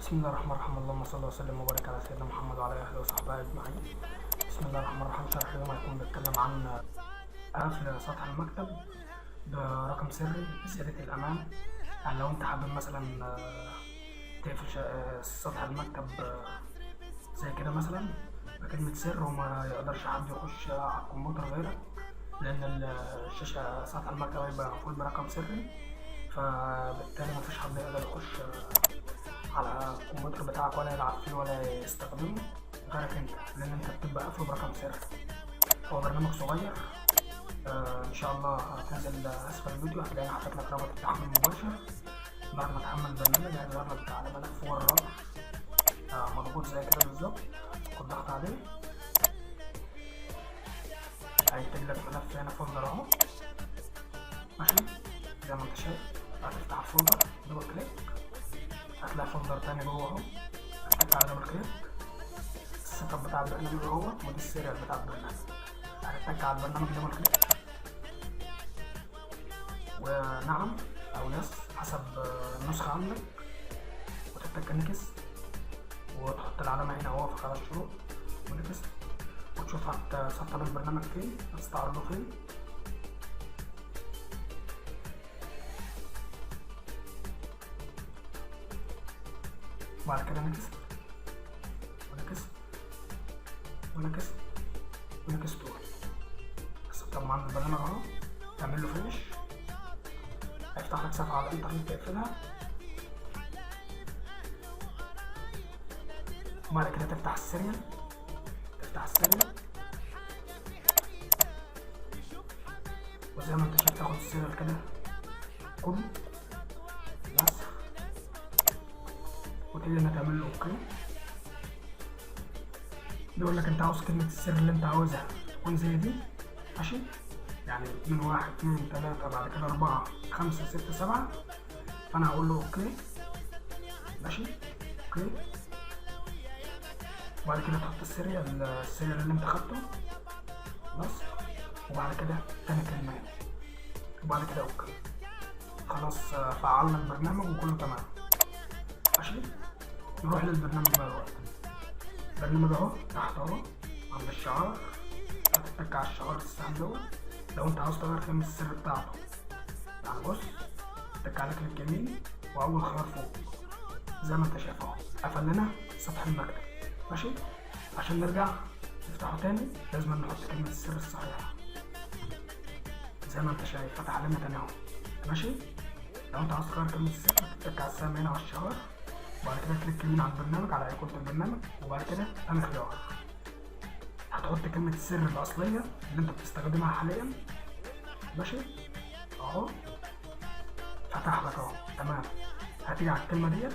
بسم الله الرحمن الرحيم. اللهم صل وسلم وبارك على سيدنا محمد وعلى اله وصحبه اجمعين. بسم الله الرحمن الرحيم. شرح اليوم هيكون بيتكلم عن قفل سطح المكتب برقم سري لزيادة الأمان. يعني لو أنت حابب مثلا تقفل سطح المكتب زي كده مثلا بكلمة سر وما يقدرش حد يخش على الكمبيوتر غيرك، لأن الشاشة سطح المكتب هيبقى مقفول برقم سري، فبالتالي مفيش حد يقدر يخش على الكمبيوتر بتاعك ولا يلعب فيه ولا يستخدمه غيرك انت، لان انت بتبقى قافله برقم سري. هو برنامج صغير، ان شاء الله هتنزل اسفل الفيديو هتلاقيني حاطط لك رابط التحميل المباشر. بعد ما تحمل البرنامج هيظهر لك على ملف ورا مضغوط زي كده بالظبط، خد ضغط عليه هينتج لك ملف هنا فولدر اهو ماشي زي ما انت شايف. هتفتح الفولدر دبل كليك هتلاقي فولدر تاني جوه اهو، هتفتح على دبل كليك السيت اب بتاع البرنامج اهو ودي السيريال بتاع البرنامج. هتتك على البرنامج دبل كليك ونعم او يس حسب النسخة عندك، وتتك نكست وتحط العلامة هنا اهو في خانة الشروط ونكست، وتشوف هتسطب البرنامج فين، هتستعرضه فين. وبعد كده نكست ونكست ونكست ونكست تول. هتسطب معانا البرنامج اهو، تعمل له فينش، هيفتح لك صفحة على الانترنت تقفلها، وبعد كده تفتح السيريال وزي ما انت شايف تاخد السيريال كده كله نسخ، وتيجي هنا تعمل له اوكي. بيقول لك انت عاوز كلمة السر اللي انت عاوزها تكون زي دي ماشي، يعني من 1 2 3 بعد كده 4 5 6 7، فانا هقول له اوكي ماشي اوكي. وبعد كده تحط السيريال اللي انت خدته بس، وبعد كده تاني كلمة وبعد كده اوكي. خلاص فعلنا البرنامج وكله تمام ماشي. نروح للبرنامج بقى دلوقتي. البرنامج اهو تحت اهو عند الشعار، هتتك على الشعار السهم دوت لو انت عاوز تغير كلمة السر بتاعته. يعني بص تك على كليك يمين واول خيار فوق زي ما انت شايف اهو قفل لنا سطح المكتب ماشي. عشان نرجع نفتحه تاني لازم نحط كلمة السر الصحيحة زي ما انت شايف فتح لنا تاني اهو ماشي. لو انت عاوز تغير كلمة السر هتتك على السهم هنا على الشعار، وبعد كده كليك يمين على البرنامج على ايقونة البرنامج، وبعد كده تاني خيار هتحط كلمة السر الأصلية اللي انت بتستخدمها حاليا ماشي اهو. فتح لك اهو تمام. هتيجي على الكلمة ديت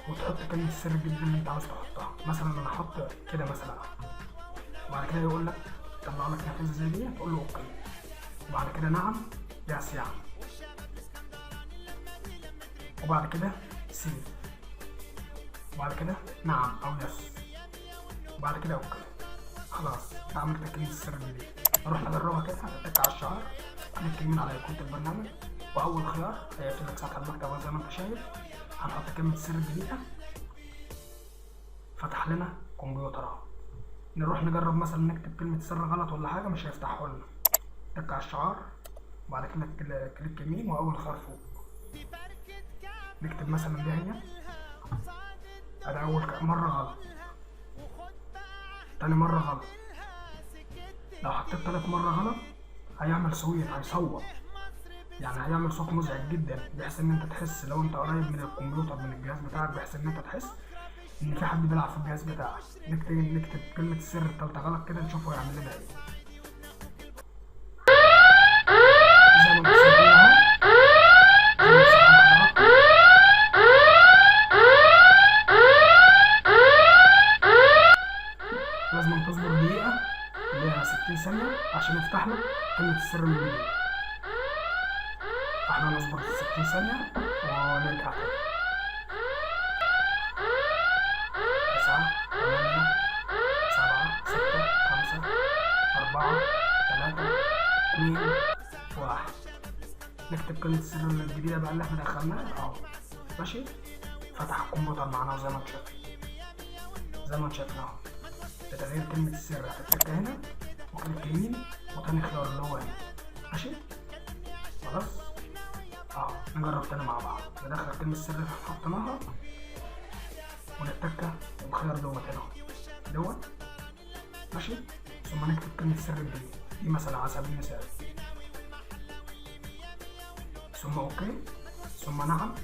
وتحط كلمة السر الجديدة اللي انت عاوز تحطها، مثلا انا هحط كده مثلا، وبعد كده يقول لك طلع لك نافذة زي دي تقول له اوكي، وبعد كده نعم يس يعني، وبعد كده سيف، وبعد كده نعم او يس، وبعد كده اوكي. خلاص انت عملت كلمة السر الجديدة. نروح نجربها كده. هتتك على الشعار كليك يمين على ايقونة البرنامج واول خيار هيقفل لك سطح المكتب زي ما انت شايف. هنحط كلمة السر الجديدة، فتح لنا كمبيوتر اهو. نروح نجرب مثلا نكتب كلمة سر غلط ولا حاجة مش هيفتحه لنا. تك على الشعار وبعد كده كليك يمين واول خيار فوق نكتب مثلا دي هي، ادي اول مرة غلط، تاني مرة غلط، لو حطيت تالت مرة غلط هيعمل صويت هيصوت، يعني هيعمل صوت مزعج جدا بحيث ان انت تحس لو انت قريب من الكمبيوتر من الجهاز بتاعك، بحيث ان انت تحس ان في حد بيلعب في الجهاز بتاعك. نكتب كلمة السر التالتة غلط كده نشوفه هيعمل لنا ايه. زي ما انت شايفين اهو لازم تصبر دقيقة اللي هي 60 ثانية عشان يفتح لك كلمة السر من جديد. فاحنا نصبر 60 ثانية ونرجع تاني. 9 8 7 6 5 4 3 2 1. نكتب كلمة السر الجديدة بقى اللي احنا دخلناها اهو ماشي. فتح الكمبيوتر معانا زي ما انت شايف، زي ما انت شايف اهو. لتغيير كلمة السر هتتك هنا وكليك يمين وتاني خيار اللي هو هنا. ماشي خلاص اهو. نجرب تاني مع بعض. ندخل كلمة السر اللي حطيناها ونتك الخيار دوت هنا دوت. ماشي ثم نكتب كلمة السر دي مثلا على سبيل المثال، ثم اوكي، ثم نعم،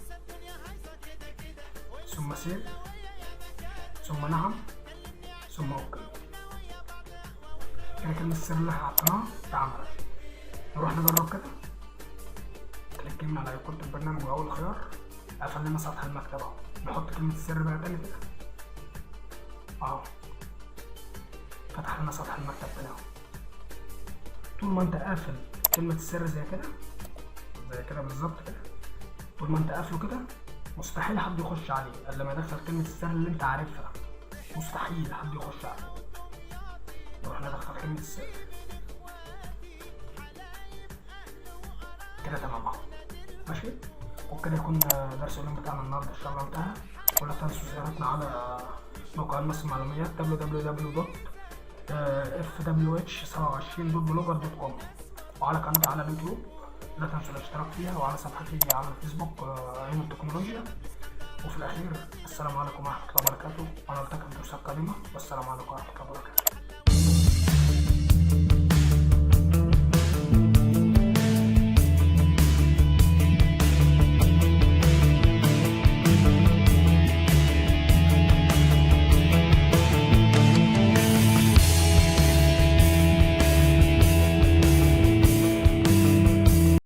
ثم سيف، ثم نعم، ثم اوكي. كده كلمة السر اللي حطيناها اتعملت. نروح نجرب كده. كليك يمين على ايقونة البرنامج واول خيار قفل لنا سطح المكتب اهو. نحط كلمة السر بقى تاني كده اهو، فتح لنا سطح المكتب تاني اهو. طول ما انت قافل كلمة السر زي كده بالظبط كده، طول ما انت قافله كده مستحيل حد يخش عليه الا لما يدخل كلمة السر اللي انت عارفها. مستحيل حد يخش عليه. نروح ندخل كلمة السر كده تمام اهو. ماشي وبكده يكون درس اليوم بتاعنا النهارده ان شاء الله انتهى. ولا تنسوا زيارتنا على موقع المصري المعلومات www.fwh27.blogger.com وعلى قناتي على اليوتيوب. لا تنسوا الاشتراك فيها وعلى صفحتي على الفيسبوك عيون التكنولوجيا. وفي الاخير السلام عليكم ورحمه الله وبركاته، ونلتقي في دروس قادمه والسلام عليكم ورحمه الله وبركاته.